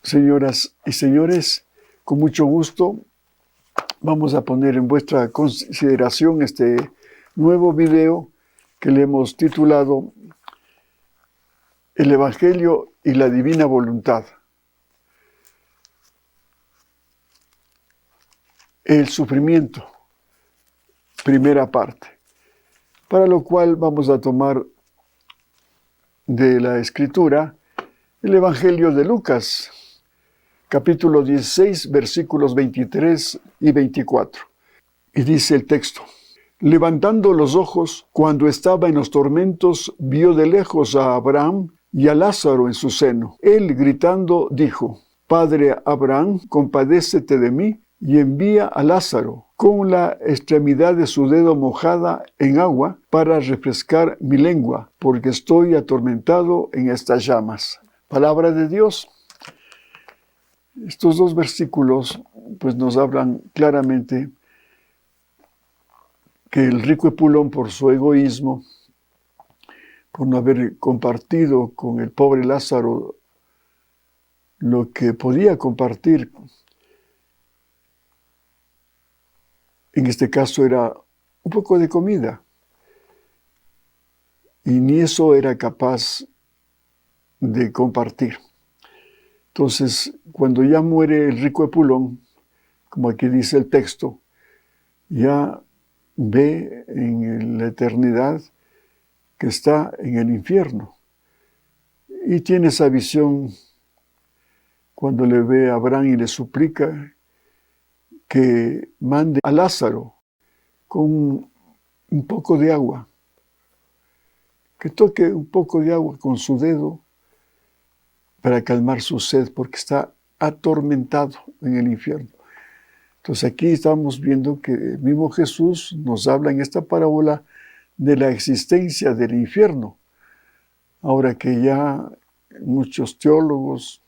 Señoras y señores, con mucho gusto vamos a poner en vuestra consideración este nuevo video que le hemos titulado El Evangelio y la Divina Voluntad. El sufrimiento, primera parte, para lo cual vamos a tomar de la Escritura el Evangelio de Lucas, capítulo 16, versículos 23 y 24. Y dice el texto: levantando los ojos, cuando estaba en los tormentos, vio de lejos a Abraham y a Lázaro en su seno. Él, gritando, dijo: Padre Abraham, compadécete de mí y envía a Lázaro con la extremidad de su dedo mojada en agua para refrescar mi lengua, porque estoy atormentado en estas llamas. Palabra de Dios. Estos dos versículos pues nos hablan claramente que el rico Epulón, por su egoísmo, por no haber compartido con el pobre Lázaro lo que podía compartir, en este caso era un poco de comida, y ni eso era capaz de compartir. Entonces, cuando ya muere el rico Epulón, como aquí dice el texto, ya ve en la eternidad que está en el infierno. Y tiene esa visión cuando le ve a Abraham y le suplica que mande a Lázaro con un poco de agua, que toque un poco de agua con su dedo para calmar su sed, porque está atormentado en el infierno. Entonces aquí estamos viendo que el mismo Jesús nos habla en esta parábola de la existencia del infierno. Ahora que ya muchos teólogos,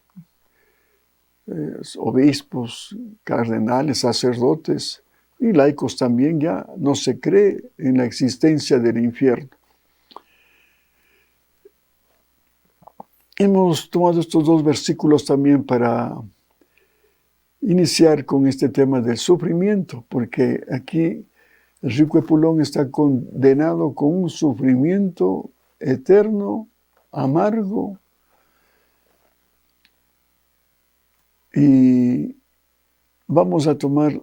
obispos, cardenales, sacerdotes y laicos también, ya no se cree en la existencia del infierno. Hemos tomado estos dos versículos también para iniciar con este tema del sufrimiento, porque aquí el rico Epulón está condenado con un sufrimiento eterno, amargo, y vamos a tomar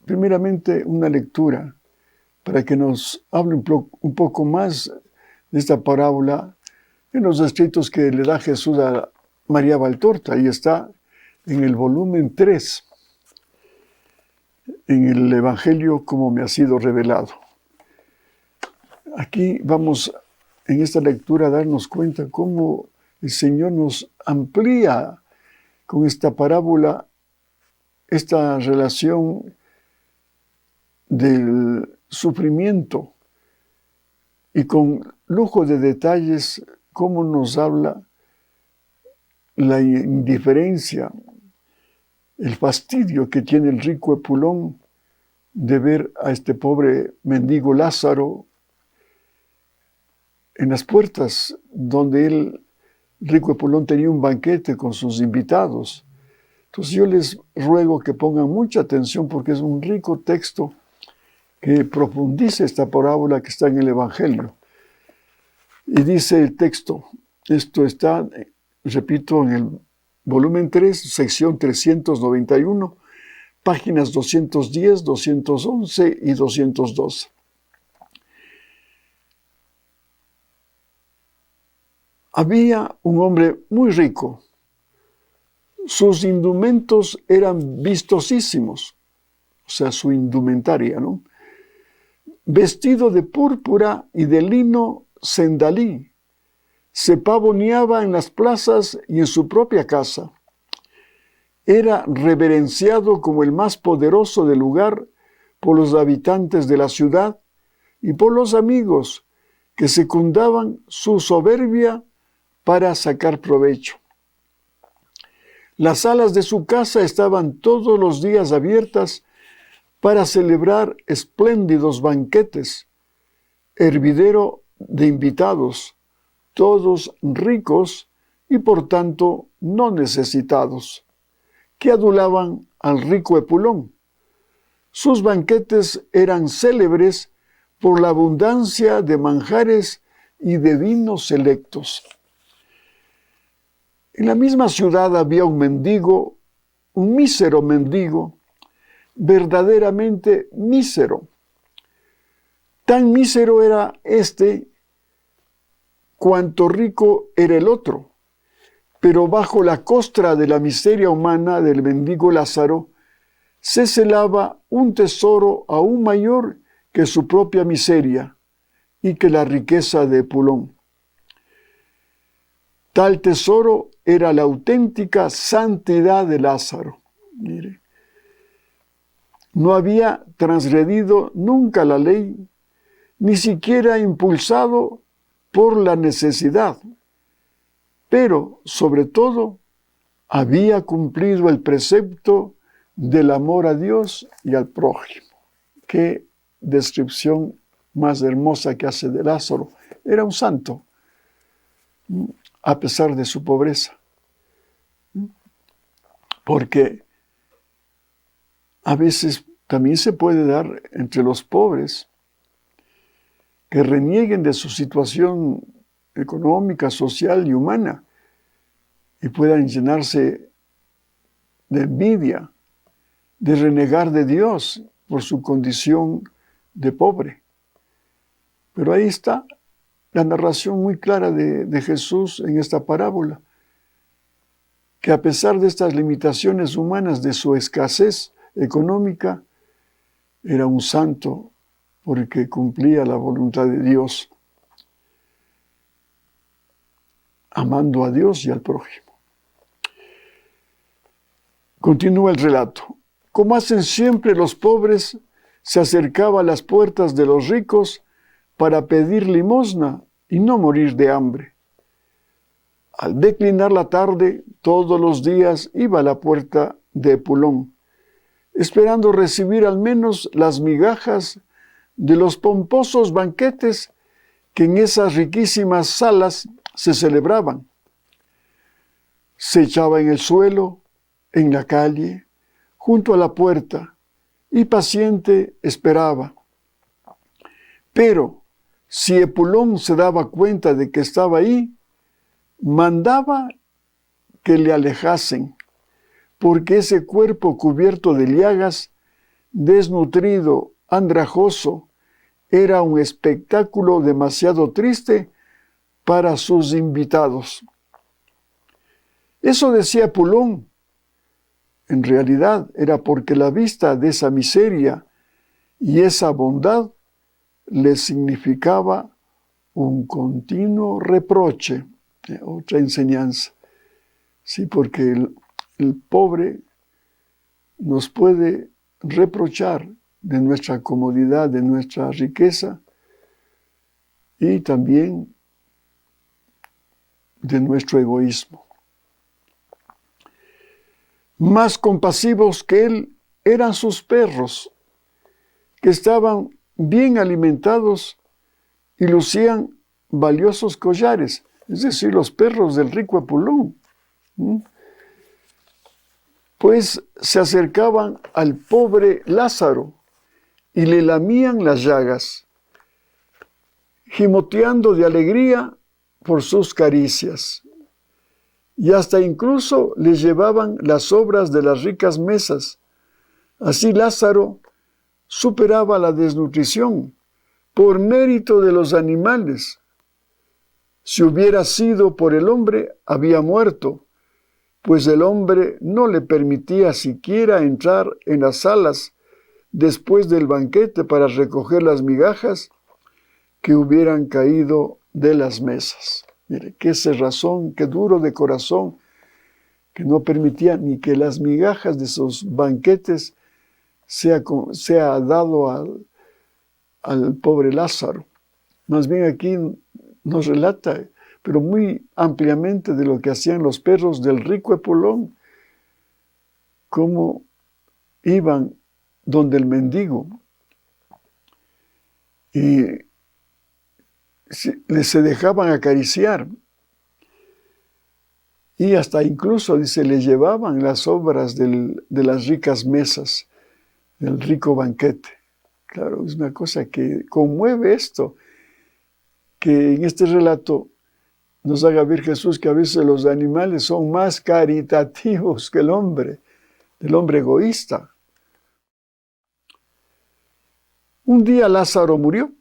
primeramente una lectura para que nos hable un poco más de esta parábola en los escritos que le da Jesús a María Valtorta. Ahí está en el volumen 3, en el Evangelio como me ha sido revelado. Aquí vamos en esta lectura a darnos cuenta cómo el Señor nos amplía con esta parábola esta relación del sufrimiento, y con lujo de detalles cómo nos habla la indiferencia, el fastidio que tiene el rico Epulón de ver a este pobre mendigo Lázaro en las puertas donde el rico Epulón tenía un banquete con sus invitados. Entonces yo les ruego que pongan mucha atención, porque es un rico texto que profundiza esta parábola que está en el Evangelio. Y dice el texto, esto está, repito, en el volumen 3, sección 391, páginas 210, 211 y 212. Había un hombre muy rico. Sus indumentos eran vistosísimos, o sea, su indumentaria, ¿no? Vestido de púrpura y de lino sendalí, se pavoneaba en las plazas y en su propia casa. Era reverenciado como el más poderoso del lugar por los habitantes de la ciudad y por los amigos que secundaban su soberbia para sacar provecho. Las salas de su casa estaban todos los días abiertas para celebrar espléndidos banquetes, hervidero de invitados, todos ricos y por tanto no necesitados. que adulaban al rico Epulón. Sus banquetes eran célebres por la abundancia de manjares y de vinos selectos. En la misma ciudad había un mendigo, un mísero mendigo, verdaderamente mísero. Tan mísero era éste cuanto rico era el otro, pero bajo la costra de la miseria humana del mendigo Lázaro se celaba un tesoro aún mayor que su propia miseria y que la riqueza de Epulón. Tal tesoro era la auténtica santidad de Lázaro. Mire, no había transgredido nunca la ley, ni siquiera impulsado por la necesidad, pero sobre todo había cumplido el precepto del amor a Dios y al prójimo. Qué descripción más hermosa que hace de Lázaro. Era un santo, a pesar de su pobreza. Porque a veces también se puede dar entre los pobres que renieguen de su situación económica, social y humana y puedan llenarse de envidia, de renegar de Dios por su condición de pobre. Pero ahí está la narración muy clara de Jesús en esta parábola, que a pesar de estas limitaciones humanas, de su escasez económica, era un santo porque cumplía la voluntad de Dios, amando a Dios y al prójimo. Continúa el relato. Como hacen siempre los pobres, se acercaba a las puertas de los ricos para pedir limosna y no morir de hambre. Al declinar la tarde, todos los días iba a la puerta de Epulón, esperando recibir al menos las migajas de los pomposos banquetes que en esas riquísimas salas se celebraban. Se echaba en el suelo, en la calle, junto a la puerta, y paciente esperaba. Pero si Epulón se daba cuenta de que estaba ahí, mandaba que le alejasen, porque ese cuerpo cubierto de llagas, desnutrido, andrajoso, era un espectáculo demasiado triste para sus invitados. Eso decía Epulón. En realidad era porque la vista de esa miseria y esa bondad le significaba un continuo reproche, otra enseñanza. Sí, porque el pobre nos puede reprochar de nuestra comodidad, de nuestra riqueza y también de nuestro egoísmo. Más compasivos que él eran sus perros, que estaban bien alimentados y lucían valiosos collares, es decir, los perros del rico Epulón. Pues se acercaban al pobre Lázaro y le lamían las llagas, gimoteando de alegría por sus caricias. Y hasta incluso le llevaban las sobras de las ricas mesas. Así Lázaro superaba la desnutrición por mérito de los animales. Si hubiera sido por el hombre, había muerto, pues el hombre no le permitía siquiera entrar en las salas después del banquete para recoger las migajas que hubieran caído de las mesas. Mire, qué cerrazón, qué duro de corazón, que no permitía ni que las migajas de sus banquetes sea dado al pobre Lázaro. Más bien aquí nos relata, pero muy ampliamente, de lo que hacían los perros del rico Epulón, cómo iban donde el mendigo y se dejaban acariciar. y hasta incluso, dice, le llevaban las sobras de las ricas mesas, del rico banquete. Claro, es una cosa que conmueve esto, que en este relato nos haga ver Jesús que a veces los animales son más caritativos que el hombre egoísta. Un día Lázaro murió.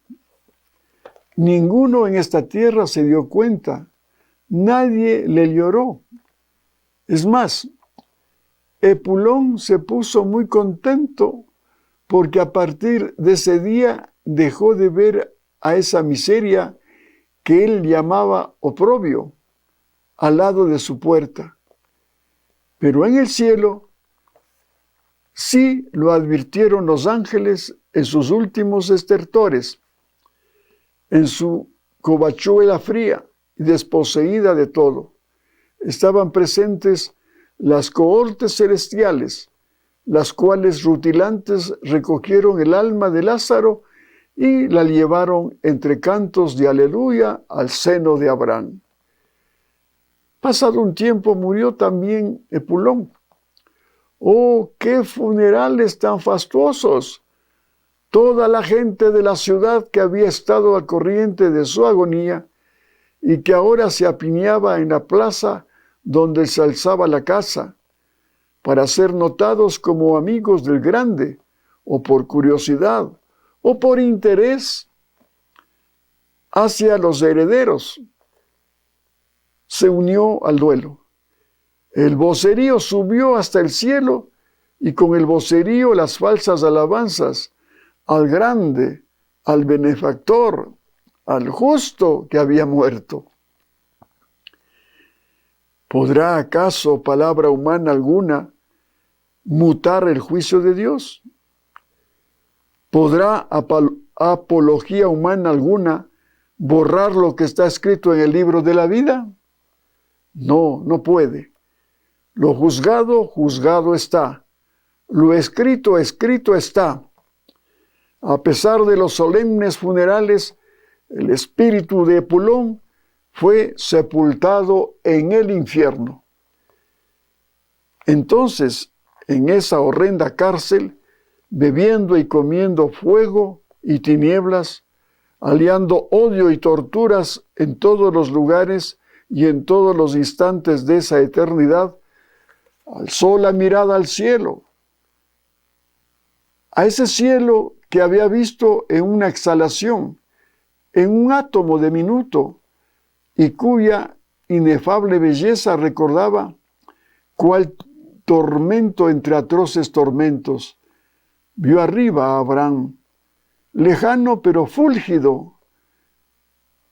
Ninguno en esta tierra se dio cuenta. Nadie le lloró. Es más, Epulón se puso muy contento porque a partir de ese día dejó de ver a esa miseria que él llamaba oprobio al lado de su puerta. Pero en el cielo sí lo advirtieron los ángeles en sus últimos estertores, en su covachuela fría y desposeída de todo. Estaban presentes las cohortes celestiales, las cuales rutilantes recogieron el alma de Lázaro y la llevaron entre cantos de aleluya al seno de Abraham. Pasado un tiempo murió también Epulón. ¡Oh, qué funerales tan fastuosos! Toda la gente de la ciudad que había estado al corriente de su agonía y que ahora se apiñaba en la plaza donde se alzaba la casa, para ser notados como amigos del grande, o por curiosidad, o por interés hacia los herederos, se unió al duelo. El vocerío subió hasta el cielo y con el vocerío las falsas alabanzas al grande, al benefactor, al justo que había muerto. ¿Podrá acaso palabra humana alguna mutar el juicio de Dios? ¿Podrá apología humana alguna borrar lo que está escrito en el libro de la vida? No, no puede. Lo juzgado, juzgado está. Lo escrito, escrito está. A pesar de los solemnes funerales, el espíritu de Epulón fue sepultado en el infierno. Entonces, en esa horrenda cárcel, bebiendo y comiendo fuego y tinieblas, aliando odio y torturas en todos los lugares y en todos los instantes de esa eternidad, alzó la mirada al cielo, a ese cielo que había visto en una exhalación, en un átomo de minuto, y cuya inefable belleza recordaba cuál tormento entre atroces tormentos. Vio arriba a Abraham, lejano pero fúlgido,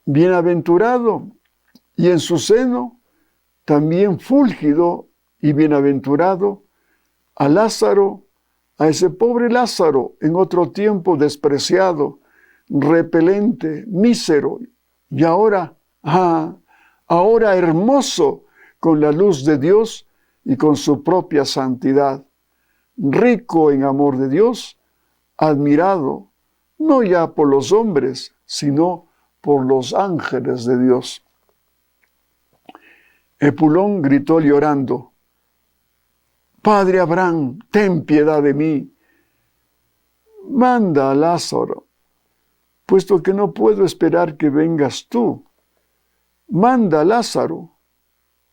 bienaventurado, y en su seno también fúlgido y bienaventurado, a Lázaro, a ese pobre Lázaro, en otro tiempo despreciado, repelente, mísero, y ahora, ahora hermoso con la luz de Dios y con su propia santidad, rico en amor de Dios, admirado, no ya por los hombres, sino por los ángeles de Dios. Epulón gritó llorando: «Padre Abraham, ten piedad de mí. Manda a Lázaro, puesto que no puedo esperar que vengas tú. Manda a Lázaro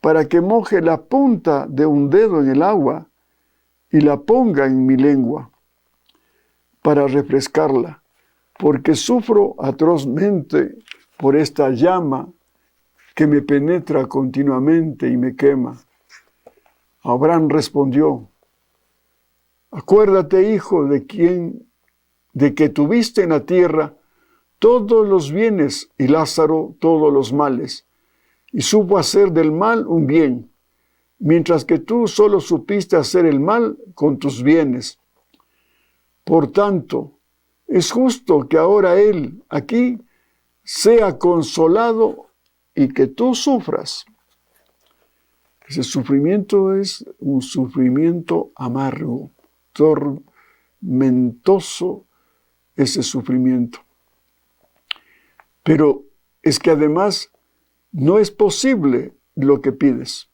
para que moje la punta de un dedo en el agua y la ponga en mi lengua para refrescarla, porque sufro atrozmente por esta llama que me penetra continuamente y me quema». Abraham respondió: «Acuérdate, hijo, de que tuviste en la tierra todos los bienes y Lázaro todos los males, y supo hacer del mal un bien, mientras que tú solo supiste hacer el mal con tus bienes. Por tanto, es justo que ahora él, aquí, sea consolado y que tú sufras». Ese sufrimiento es un sufrimiento amargo, tormentoso ese sufrimiento. Pero es que además no es posible lo que pides.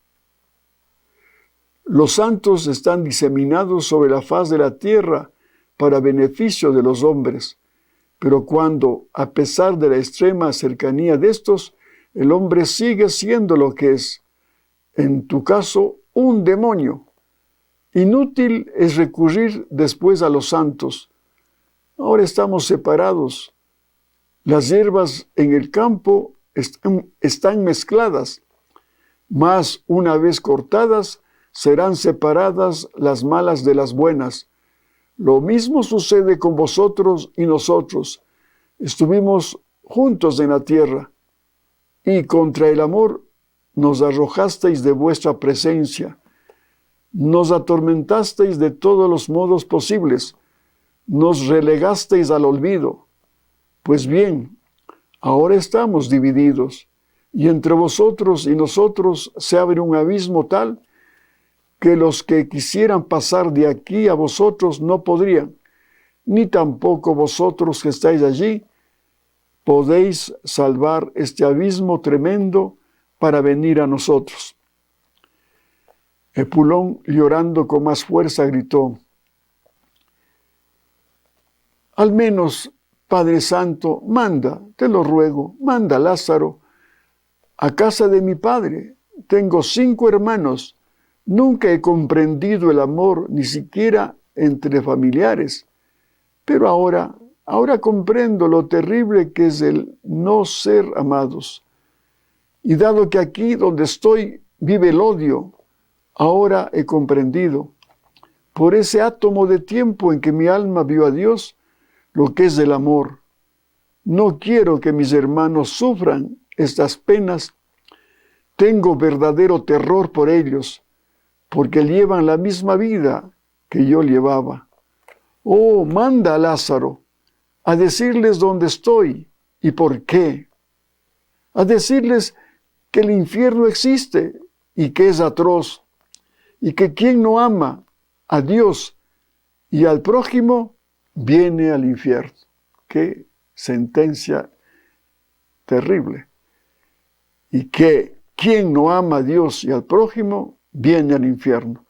Los santos están diseminados sobre la faz de la tierra para beneficio de los hombres. Pero cuando, a pesar de la extrema cercanía de estos, el hombre sigue siendo lo que es, en tu caso, un demonio. Inútil es recurrir después a los santos. Ahora estamos separados. Las hierbas en el campo están mezcladas, mas una vez cortadas, serán separadas las malas de las buenas. Lo mismo sucede con vosotros y nosotros. Estuvimos juntos en la tierra, y contra el amor nos arrojasteis de vuestra presencia. Nos atormentasteis de todos los modos posibles. Nos relegasteis al olvido. Pues bien, ahora estamos divididos, y entre vosotros y nosotros se abre un abismo tal que los que quisieran pasar de aquí a vosotros no podrían, ni tampoco vosotros que estáis allí podéis salvar este abismo tremendo para venir a nosotros. Epulón, llorando con más fuerza, gritó: al menos, Padre Santo, manda, te lo ruego, manda a Lázaro a casa de mi padre. Tengo 5 hermanos. Nunca he comprendido el amor, ni siquiera entre familiares. Pero ahora comprendo lo terrible que es el no ser amados. Y dado que aquí donde estoy vive el odio, ahora he comprendido, por ese átomo de tiempo en que mi alma vio a Dios, lo que es el amor. No quiero que mis hermanos sufran estas penas. Tengo verdadero terror por ellos, porque llevan la misma vida que yo llevaba. Oh, manda a Lázaro a decirles dónde estoy y por qué. A decirles que el infierno existe y que es atroz, y que quien no ama a Dios y al prójimo viene al infierno. Qué sentencia terrible. Y que quien no ama a Dios y al prójimo viene al infierno.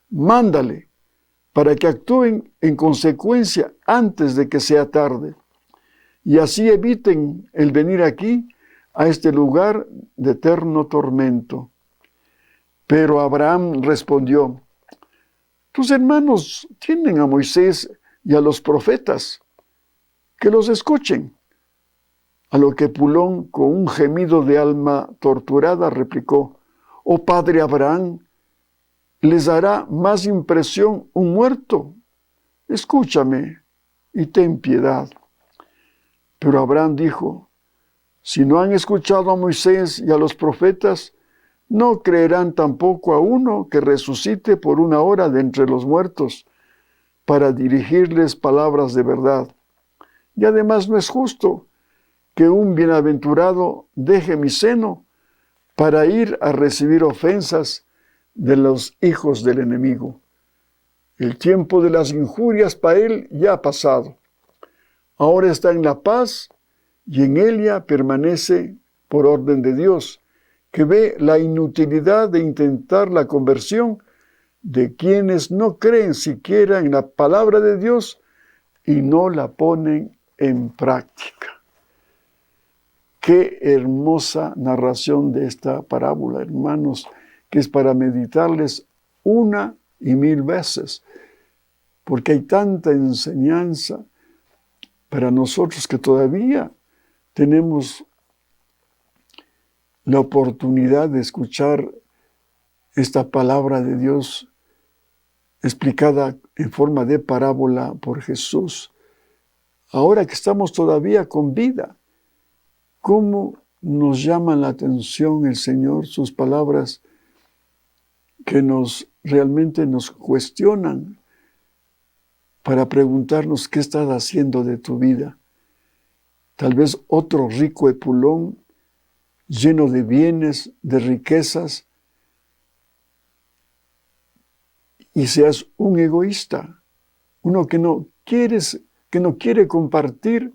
Mándale para que actúen en consecuencia antes de que sea tarde, y así eviten el venir aquí a este lugar de eterno tormento. Pero Abraham respondió: tus hermanos tienen a Moisés y a los profetas, que los escuchen. A lo que Epulón, con un gemido de alma torturada, replicó: oh padre Abraham, ¿les hará más impresión un muerto? Escúchame y ten piedad. Pero Abraham dijo: si no han escuchado a Moisés y a los profetas, no creerán tampoco a uno que resucite por una hora de entre los muertos, para dirigirles palabras de verdad. Y además no es justo que un bienaventurado deje mi seno para ir a recibir ofensas de los hijos del enemigo. El tiempo de las injurias para él ya ha pasado. Ahora está en la paz y en ella permanece por orden de Dios, que ve la inutilidad de intentar la conversión de quienes no creen siquiera en la palabra de Dios y no la ponen en práctica. Qué hermosa narración de esta parábola, hermanos, que es para meditarles 1 y 1000 veces, porque hay tanta enseñanza para nosotros que todavía tenemos la oportunidad de escuchar esta palabra de Dios explicada en forma de parábola por Jesús. Ahora que estamos todavía con vida, ¿cómo nos llama la atención el Señor, sus palabras que realmente nos cuestionan para preguntarnos qué estás haciendo de tu vida? Tal vez otro rico Epulón, lleno de bienes, de riquezas, y seas un egoísta, uno que no quiere compartir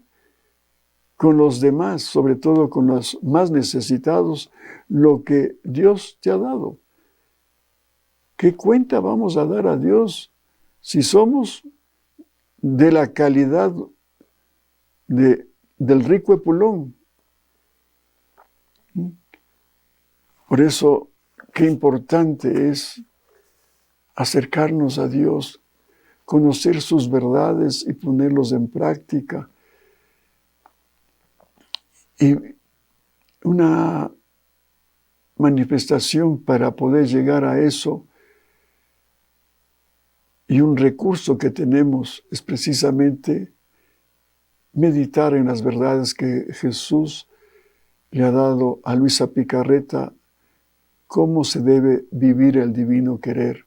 con los demás, sobre todo con los más necesitados, lo que Dios te ha dado. ¿qué cuenta vamos a dar a Dios si somos de la calidad del rico Epulón? Por eso, qué importante es acercarnos a Dios, conocer sus verdades y ponerlos en práctica. Y una manifestación para poder llegar a eso y un recurso que tenemos es precisamente meditar en las verdades que Jesús le ha dado a Luisa Picarreta, cómo se debe vivir el divino querer.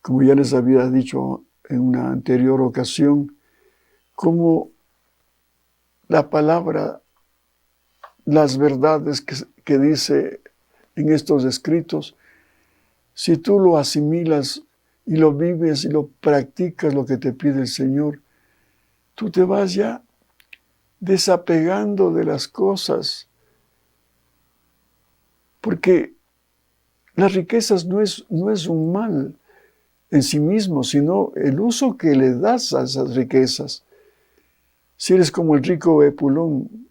Como ya les había dicho en una anterior ocasión, cómo la palabra, las verdades que dice en estos escritos, si tú lo asimilas y lo vives y lo practicas lo que te pide el Señor, tú te vas ya desapegando de las cosas. Porque las riquezas no es un mal en sí mismo, sino el uso que le das a esas riquezas. Si eres como el rico Epulón,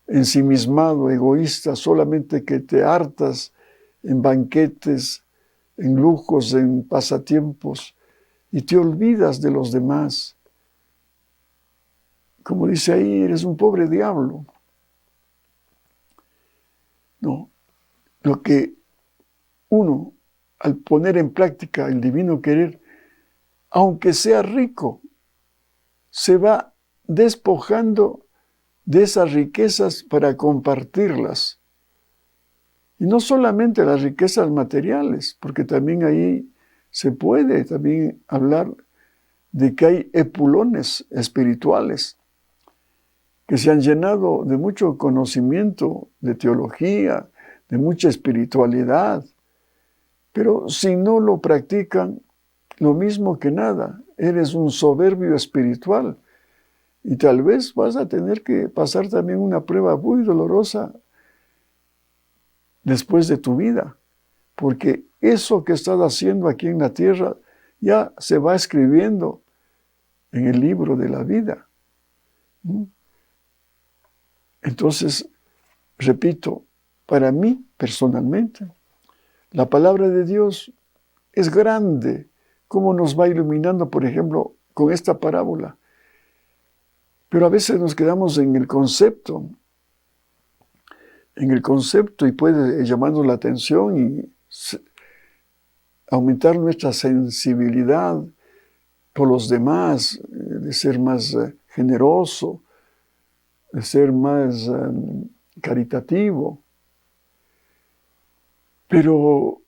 ensimismado, egoísta, solamente que te hartas en banquetes, en lujos, en pasatiempos, y te olvidas de los demás. Como dice ahí, eres un pobre diablo. No, lo que uno, al poner en práctica el divino querer, aunque sea rico, se va despojando de esas riquezas para compartirlas. Y no solamente las riquezas materiales, porque también ahí se puede también hablar de que hay epulones espirituales que se han llenado de mucho conocimiento, de teología, de mucha espiritualidad, pero si no lo practican, lo mismo que nada, eres un soberbio espiritual y tal vez vas a tener que pasar también una prueba muy dolorosa después de tu vida, porque eso que estás haciendo aquí en la tierra ya se va escribiendo en el libro de la vida. Entonces, repito, para mí personalmente, la palabra de Dios es grande, como nos va iluminando, por ejemplo, con esta parábola. Pero a veces nos quedamos en el concepto y puede llamarnos la atención y aumentar nuestra sensibilidad por los demás, de ser más generoso, de ser más caritativo. Pero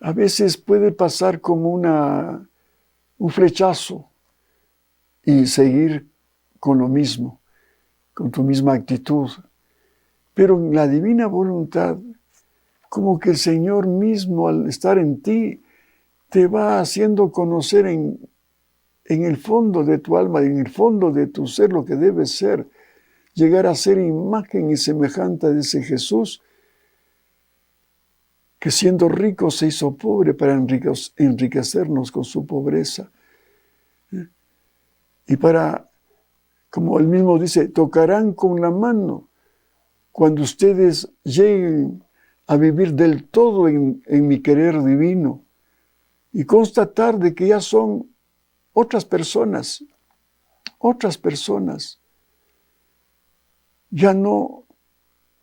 a veces puede pasar como un flechazo y seguir con lo mismo, con tu misma actitud. Pero en la divina voluntad, como que el Señor mismo al estar en ti, te va haciendo conocer en el fondo de tu alma, en el fondo de tu ser, lo que debes ser, llegar a ser imagen y semejante de ese Jesús, que siendo rico se hizo pobre para enriquecernos con su pobreza. Y para, como él mismo dice, tocarán con la mano cuando ustedes lleguen a vivir del todo en mi querer divino y constatar de que ya son otras personas, ya no,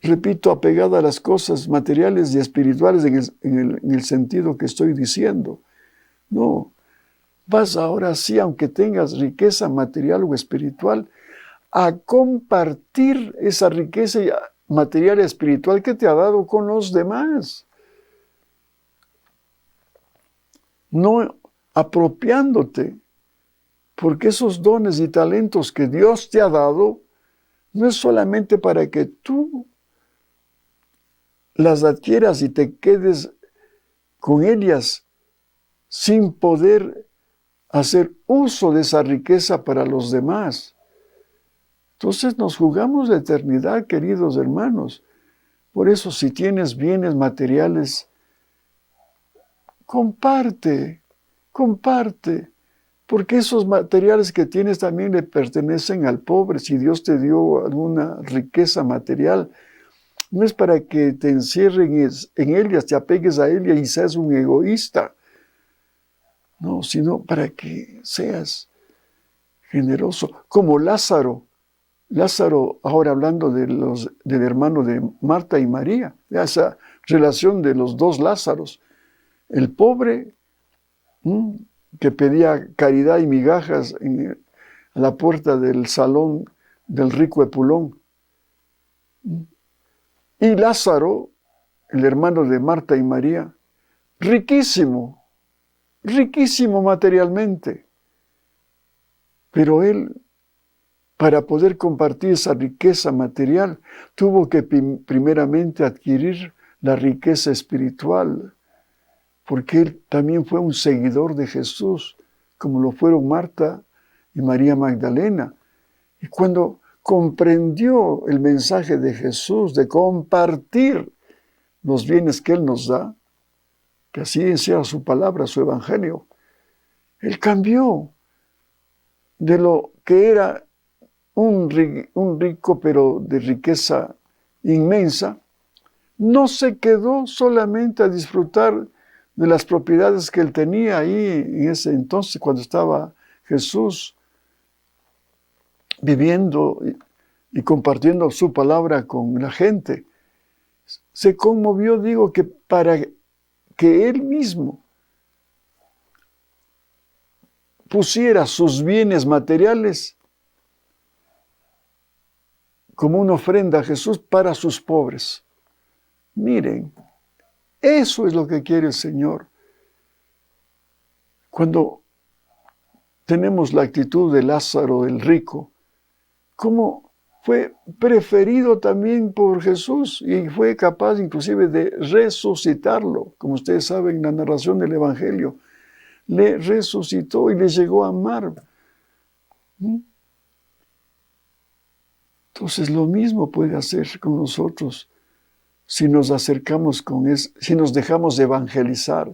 repito, apegada a las cosas materiales y espirituales en el sentido que estoy diciendo. No, vas ahora sí, aunque tengas riqueza material o espiritual, a compartir esa riqueza material y espiritual que te ha dado con los demás. No apropiándote, porque esos dones y talentos que Dios te ha dado no es solamente para que tú las adquieras y te quedes con ellas sin poder hacer uso de esa riqueza para los demás. Entonces nos jugamos la eternidad, queridos hermanos. Por eso, si tienes bienes materiales, comparte, comparte. Porque esos materiales que tienes también le pertenecen al pobre. Si Dios te dio alguna riqueza material, no es para que te encierres en ellas, te apegues a ellas y seas un egoísta. No, sino para que seas generoso. Como Lázaro. Lázaro, ahora hablando del hermano de Marta y María, esa relación de los dos Lázaros. El pobre que pedía caridad y migajas a la puerta del salón del rico Epulón. Y Lázaro, el hermano de Marta y María, riquísimo, riquísimo materialmente. Pero él, para poder compartir esa riqueza material, tuvo que primeramente adquirir la riqueza espiritual, porque él también fue un seguidor de Jesús, como lo fueron Marta y María Magdalena. Y cuando comprendió el mensaje de Jesús de compartir los bienes que Él nos da, que así sea su palabra, su evangelio, Él cambió de lo que era un rico pero de riqueza inmensa, no se quedó solamente a disfrutar de las propiedades que él tenía ahí en ese entonces, cuando estaba Jesús viviendo y compartiendo su palabra con la gente. Se conmovió, digo, que para que él mismo pusiera sus bienes materiales como una ofrenda a Jesús para sus pobres. Miren, eso es lo que quiere el Señor. Cuando tenemos la actitud de Lázaro, el rico, cómo fue preferido también por Jesús y fue capaz inclusive de resucitarlo, como ustedes saben en la narración del Evangelio. Le resucitó y le llegó a amar. Entonces lo mismo puede hacer con nosotros si nos acercamos si nos dejamos evangelizar.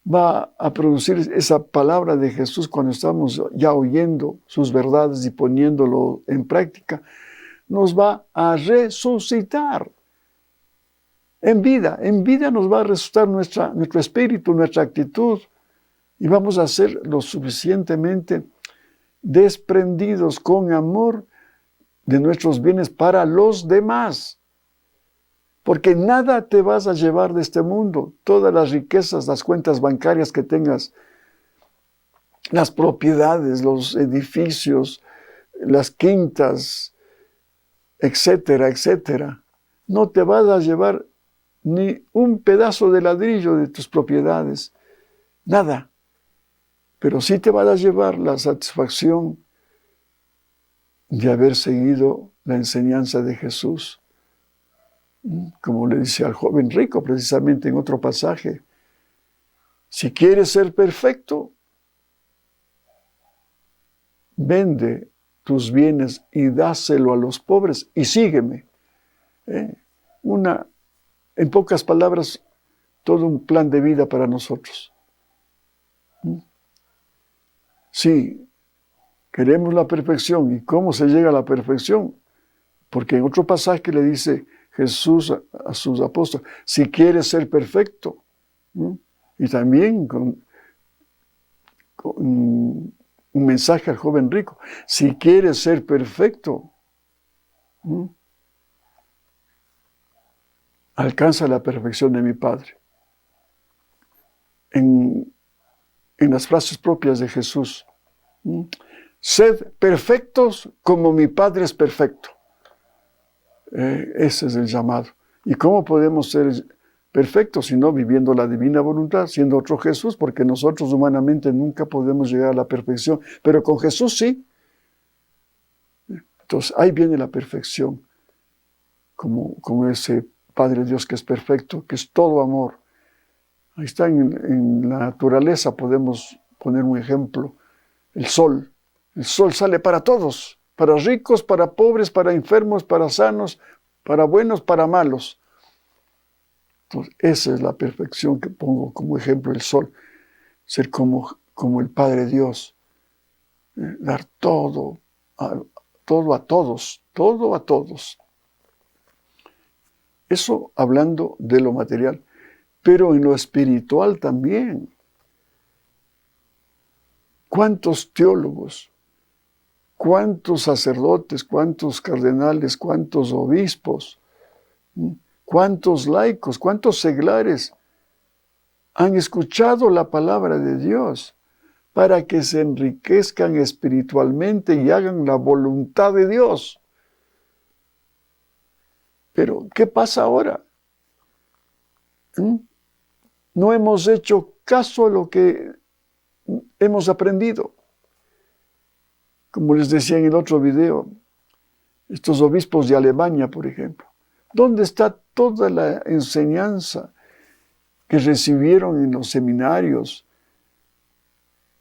Va a producir esa palabra de Jesús cuando estamos ya oyendo sus verdades y poniéndolo en práctica. Nos va a resucitar en vida. En vida nos va a resucitar nuestro espíritu, nuestra actitud. Y vamos a ser lo suficientemente desprendidos con amor de nuestros bienes para los demás. Porque nada te vas a llevar de este mundo. Todas las riquezas, las cuentas bancarias que tengas, las propiedades, los edificios, las quintas, etcétera, etcétera. No te vas a llevar ni un pedazo de ladrillo de tus propiedades. Nada. Pero sí te vas a llevar la satisfacción de haber seguido la enseñanza de Jesús. Como le dice al joven rico precisamente en otro pasaje, si quieres ser perfecto, vende tus bienes y dáselo a los pobres y sígueme. En pocas palabras, todo un plan de vida para nosotros. Sí, queremos la perfección. ¿Y cómo se llega a la perfección? Porque en otro pasaje le dice Jesús a sus apóstoles, si quieres ser perfecto, y también con un mensaje al joven rico, si quieres ser perfecto, alcanza la perfección de mi Padre. En las frases propias de Jesús, sed perfectos como mi Padre es perfecto. Ese es el llamado. ¿Y cómo podemos ser perfectos si no viviendo la divina voluntad, siendo otro Jesús? Porque nosotros humanamente nunca podemos llegar a la perfección, pero con Jesús sí. Entonces ahí viene la perfección, como ese Padre Dios que es perfecto, que es todo amor. Ahí está en la naturaleza, podemos poner un ejemplo. El sol sale para todos. Para ricos, para pobres, para enfermos, para sanos, para buenos, para malos. Entonces, esa es la perfección que pongo como ejemplo el sol. Ser como el Padre Dios. Dar todo a todos, todo a todos. Eso hablando de lo material, pero en lo espiritual también. ¿Cuántos teólogos, cuántos sacerdotes, cuántos cardenales, cuántos obispos, cuántos laicos, cuántos seglares han escuchado la palabra de Dios para que se enriquezcan espiritualmente y hagan la voluntad de Dios? Pero, ¿qué pasa ahora? No hemos hecho caso a lo que hemos aprendido. Como les decía en el otro video, estos obispos de Alemania, por ejemplo, ¿dónde está toda la enseñanza que recibieron en los seminarios?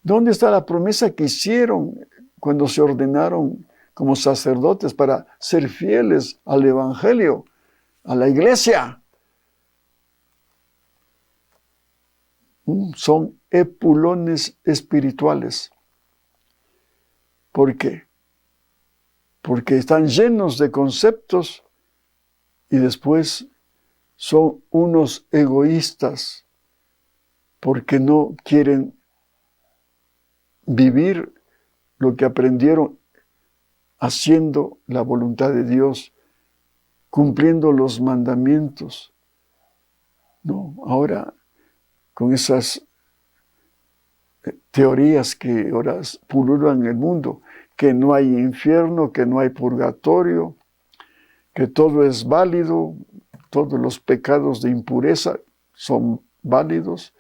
¿Dónde está la promesa que hicieron cuando se ordenaron como sacerdotes para ser fieles al Evangelio, a la iglesia? Son epulones espirituales. ¿Por qué? Porque están llenos de conceptos y después son unos egoístas porque no quieren vivir lo que aprendieron haciendo la voluntad de Dios, cumpliendo los mandamientos. No, ahora con esas teorías que ahora pululan en el mundo, que no hay infierno, que no hay purgatorio, que todo es válido, todos los pecados de impureza son válidos.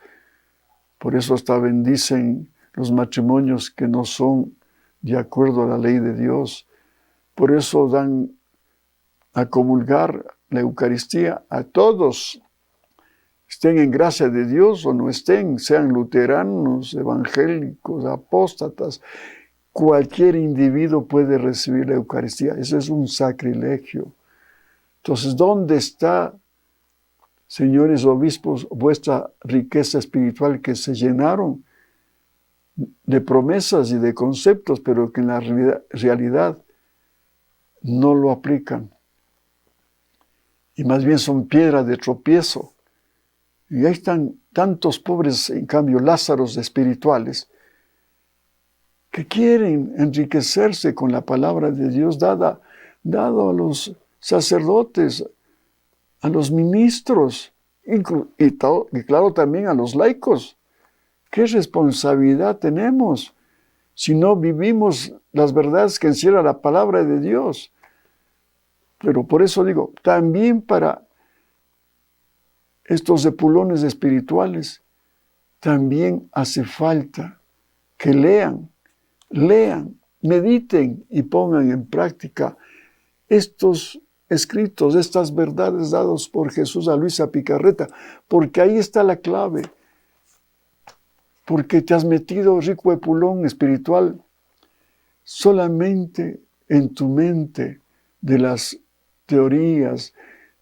Por eso hasta bendicen los matrimonios que no son de acuerdo a la ley de Dios. Por eso dan a comulgar la Eucaristía a todos, estén en gracia de Dios o no estén, sean luteranos, evangélicos, apóstatas. Cualquier individuo puede recibir la Eucaristía. Eso es un sacrilegio. Entonces, ¿dónde está, señores obispos, vuestra riqueza espiritual que se llenaron de promesas y de conceptos, pero que en la realidad no lo aplican? Y más bien son piedra de tropiezo. Y ahí están tantos pobres, en cambio, Lázaros espirituales, que quieren enriquecerse con la palabra de Dios dado a los sacerdotes, a los ministros, y claro también a los laicos. ¿Qué responsabilidad tenemos si no vivimos las verdades que encierra la palabra de Dios? Pero por eso digo, también para estos epulones espirituales, también hace falta que lean, mediten y pongan en práctica estos escritos, estas verdades dadas por Jesús a Luisa Picarreta, porque ahí está la clave, porque te has metido, rico epulón espiritual, solamente en tu mente de las teorías,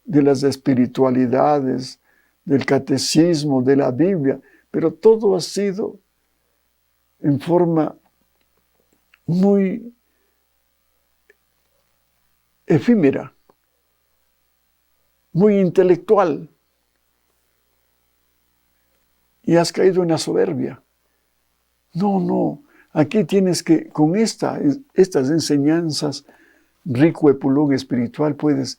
de las espiritualidades, del catecismo, de la Biblia, pero todo ha sido en forma muy efímera, muy intelectual, y has caído en la soberbia. No, aquí tienes que, con estas enseñanzas, rico epulón espiritual, puedes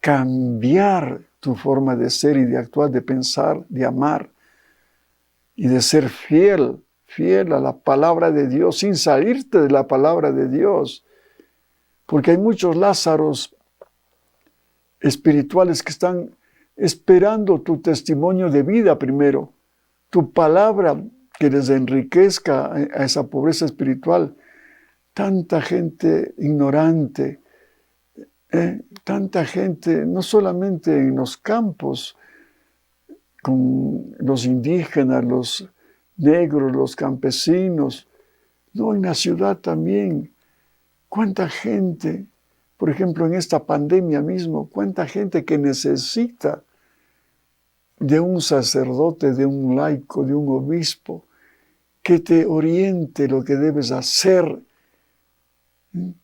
cambiar tu forma de ser y de actuar, de pensar, de amar y de ser fiel a la palabra de Dios, sin salirte de la palabra de Dios. Porque hay muchos Lázaros espirituales que están esperando tu testimonio de vida primero, tu palabra que les enriquezca a esa pobreza espiritual. Tanta gente ignorante, tanta gente, no solamente en los campos, con los indígenas, los negros, los campesinos, no, en la ciudad también. ¿Cuánta gente, por ejemplo, en esta pandemia mismo, cuánta gente que necesita de un sacerdote, de un laico, de un obispo, que te oriente lo que debes hacer en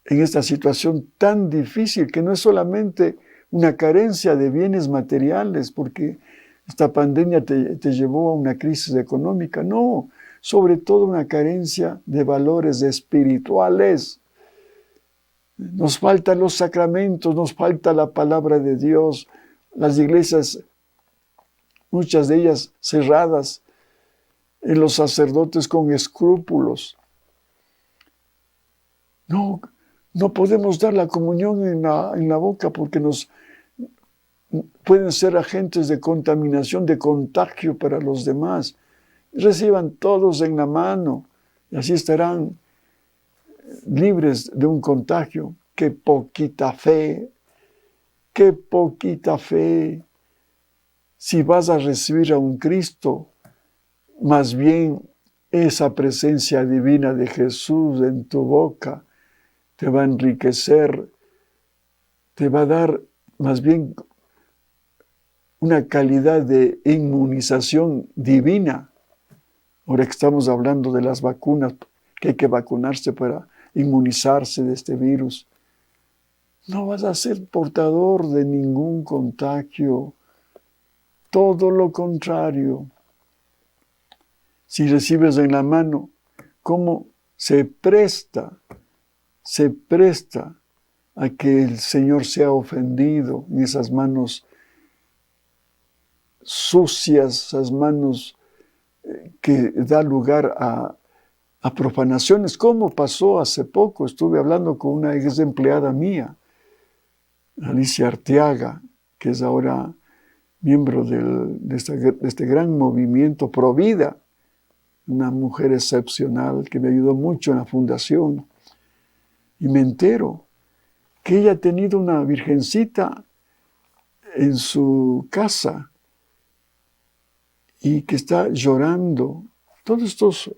esta situación tan difícil, que no es solamente una carencia de bienes materiales, porque esta pandemia te llevó a una crisis económica, no, sobre todo una carencia de valores espirituales. Nos faltan los sacramentos, nos falta la palabra de Dios, las iglesias, muchas de ellas cerradas, en los sacerdotes con escrúpulos. No podemos dar la comunión en la boca porque pueden ser agentes de contaminación, de contagio para los demás. Reciban todos en la mano y así estarán libres de un contagio. ¡Qué poquita fe! ¡Qué poquita fe! Si vas a recibir a un Cristo, más bien esa presencia divina de Jesús en tu boca te va a enriquecer, te va a dar más bien una calidad de inmunización divina. Ahora que estamos hablando de las vacunas, que hay que vacunarse para inmunizarse de este virus, no vas a ser portador de ningún contagio, todo lo contrario. Si recibes en la mano, cómo se presta a que el Señor sea ofendido en esas manos sucias, esas manos que da lugar a profanaciones, como pasó hace poco. Estuve hablando con una ex empleada mía, Alicia Arteaga, que es ahora miembro de este gran movimiento Provida, una mujer excepcional que me ayudó mucho en la fundación. Y me entero que ella ha tenido una virgencita en su casa y que está llorando todos estos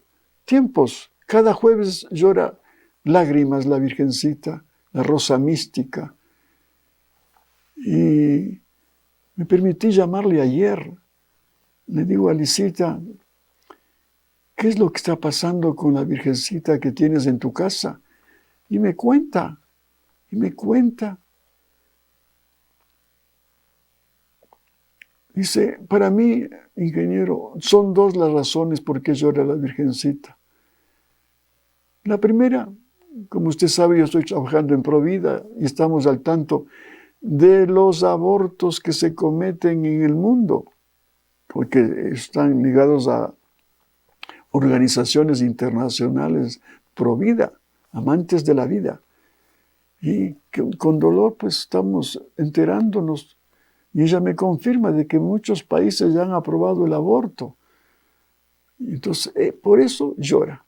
tiempos. Cada jueves llora lágrimas la virgencita, la rosa mística. Y me permití llamarle ayer. Le digo, Alicita, ¿qué es lo que está pasando con la virgencita que tienes en tu casa? Y me cuenta. Dice, para mí, ingeniero, son dos las razones por qué llora la virgencita. La primera, como usted sabe, yo estoy trabajando en Provida y estamos al tanto de los abortos que se cometen en el mundo, porque están ligados a organizaciones internacionales Provida, amantes de la vida. Y que con dolor pues estamos enterándonos. Y ella me confirma de que muchos países ya han aprobado el aborto. Entonces, por eso llora,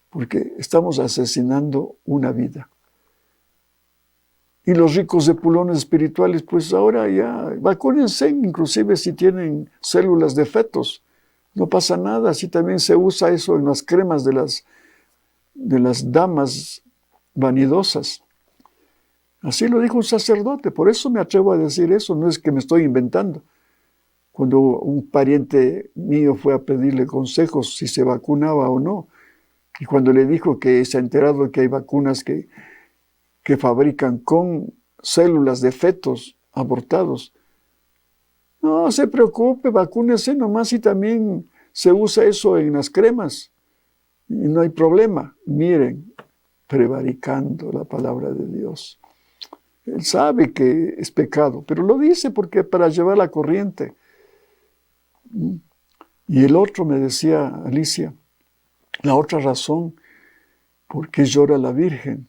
porque estamos asesinando una vida. Y los ricos de pulones espirituales, pues ahora ya vacúnense, inclusive si tienen células de fetos. No pasa nada, así también se usa eso en las cremas de las damas vanidosas. Así lo dijo un sacerdote, por eso me atrevo a decir eso, no es que me estoy inventando. Cuando un pariente mío fue a pedirle consejos si se vacunaba o no, y cuando le dijo que se ha enterado de que hay vacunas que fabrican con células de fetos abortados, no se preocupe, vacúnese nomás y también se usa eso en las cremas y no hay problema. Miren, prevaricando la palabra de Dios. Él sabe que es pecado, pero lo dice porque para llevar la corriente. Y el otro, me decía Alicia, la otra razón por qué llora la Virgen,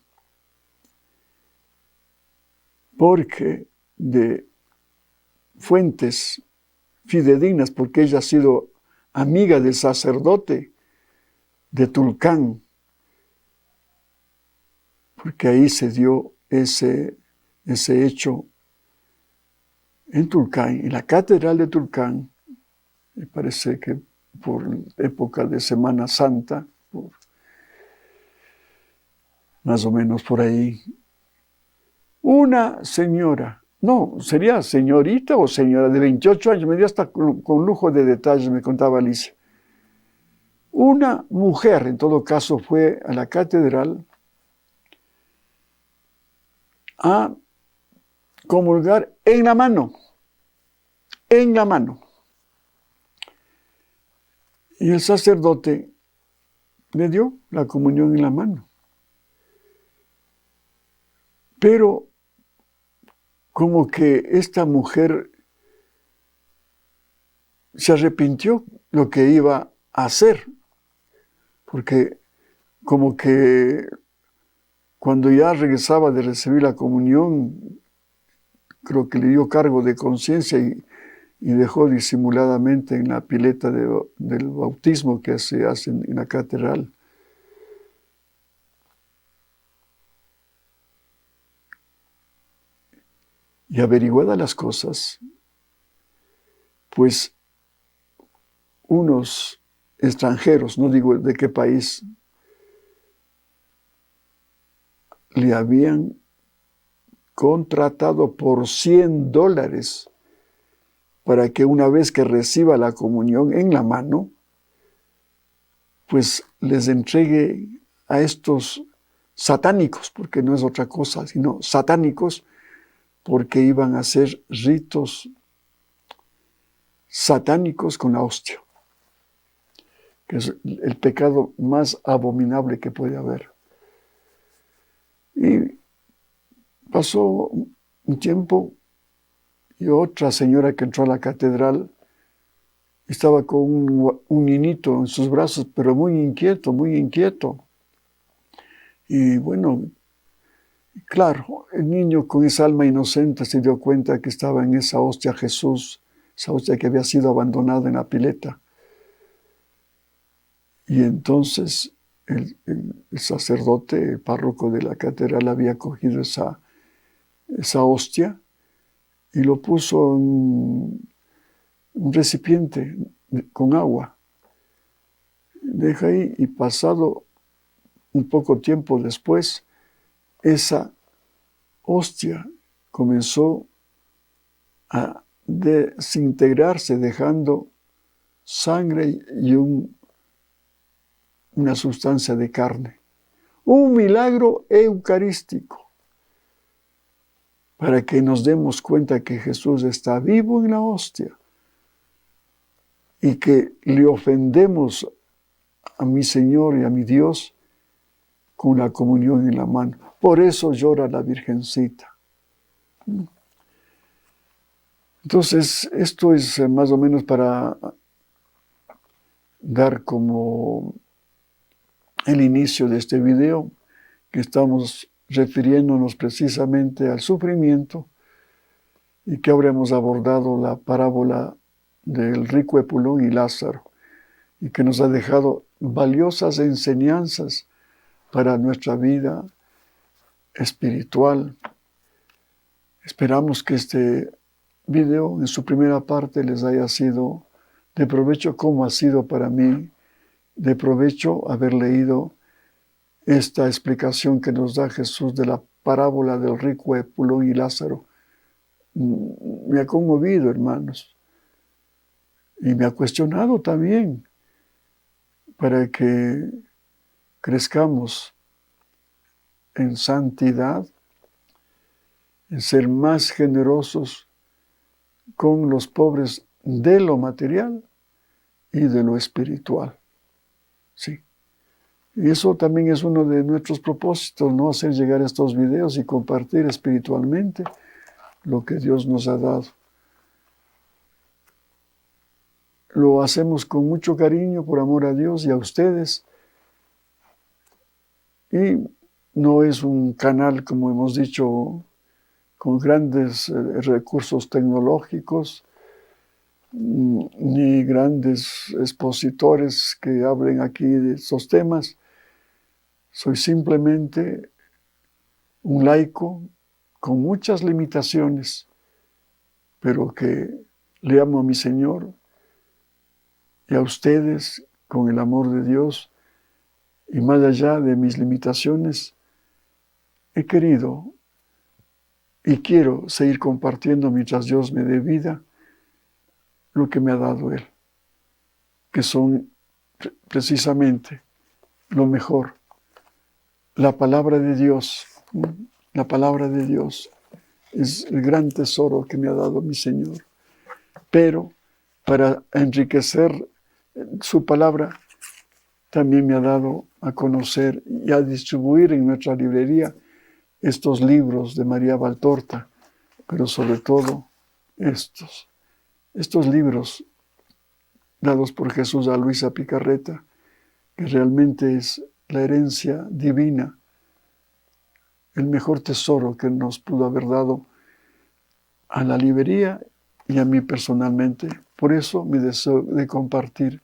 porque de fuentes fidedignas, porque ella ha sido amiga del sacerdote de Tulcán, porque ahí se dio ese hecho en Tulcán, en la catedral de Tulcán, me parece que por época de Semana Santa, más o menos por ahí, una señora No, sería señorita o señora de 28 años, me dio hasta con lujo de detalles, me contaba Alicia. Una mujer, en todo caso, fue a la catedral a comulgar en la mano, en la mano. Y el sacerdote le dio la comunión en la mano. Pero como que esta mujer se arrepintió lo que iba a hacer, porque como que cuando ya regresaba de recibir la comunión, creo que le dio cargo de conciencia y dejó disimuladamente en la pileta del bautismo que se hace en la catedral. Y averiguadas las cosas, pues unos extranjeros, no digo de qué país, le habían contratado por $100 para que una vez que reciba la comunión en la mano, pues les entregue a estos satánicos, porque no es otra cosa, sino satánicos, porque iban a hacer ritos satánicos con la hostia, que es el pecado más abominable que puede haber. Y pasó un tiempo y otra señora que entró a la catedral estaba con un niñito en sus brazos, pero muy inquieto, muy inquieto. Y bueno, claro, el niño con esa alma inocente se dio cuenta que estaba en esa hostia Jesús, esa hostia que había sido abandonada en la pileta. Y entonces el sacerdote, el párroco de la catedral, había cogido esa hostia y lo puso en un recipiente con agua. Deja ahí y pasado un poco tiempo después, esa hostia comenzó a desintegrarse, dejando sangre y una sustancia de carne. Un milagro eucarístico, para que nos demos cuenta que Jesús está vivo en la hostia y que le ofendemos a mi Señor y a mi Dios con la comunión en la mano. Por eso llora la Virgencita. Entonces, esto es más o menos para dar como el inicio de este video, que estamos refiriéndonos precisamente al sufrimiento y que habremos abordado la parábola del rico Epulón y Lázaro, y que nos ha dejado valiosas enseñanzas para nuestra vida espiritual. Esperamos que este video, en su primera parte, les haya sido de provecho, como ha sido para mí de provecho haber leído esta explicación que nos da Jesús de la parábola del rico Epulón y Lázaro. Me ha conmovido, hermanos, y me ha cuestionado también para que crezcamos en santidad, en ser más generosos con los pobres de lo material y de lo espiritual. Sí. Y eso también es uno de nuestros propósitos, ¿no? Hacer llegar estos videos y compartir espiritualmente lo que Dios nos ha dado. Lo hacemos con mucho cariño, por amor a Dios y a ustedes. Y no es un canal, como hemos dicho, con grandes recursos tecnológicos, ni grandes expositores que hablen aquí de estos temas. Soy simplemente un laico con muchas limitaciones, pero que le amo a mi Señor y a ustedes con el amor de Dios, y más allá de mis limitaciones, he querido y quiero seguir compartiendo mientras Dios me dé vida lo que me ha dado Él, que son precisamente lo mejor. La palabra de Dios, la palabra de Dios es el gran tesoro que me ha dado mi Señor. Pero para enriquecer su palabra, también me ha dado a conocer y a distribuir en nuestra librería estos libros de María Valtorta, pero sobre todo estos libros dados por Jesús a Luisa Picarreta, que realmente es la herencia divina, el mejor tesoro que nos pudo haber dado a la librería y a mí personalmente. Por eso mi deseo de compartir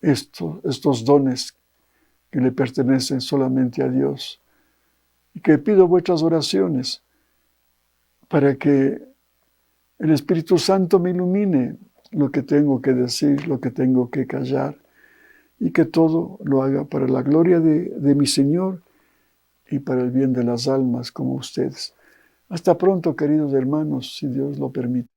estos dones que le pertenecen solamente a Dios. Y que pido vuestras oraciones para que el Espíritu Santo me ilumine lo que tengo que decir, lo que tengo que callar, y que todo lo haga para la gloria de mi Señor y para el bien de las almas como ustedes. Hasta pronto, queridos hermanos, si Dios lo permite.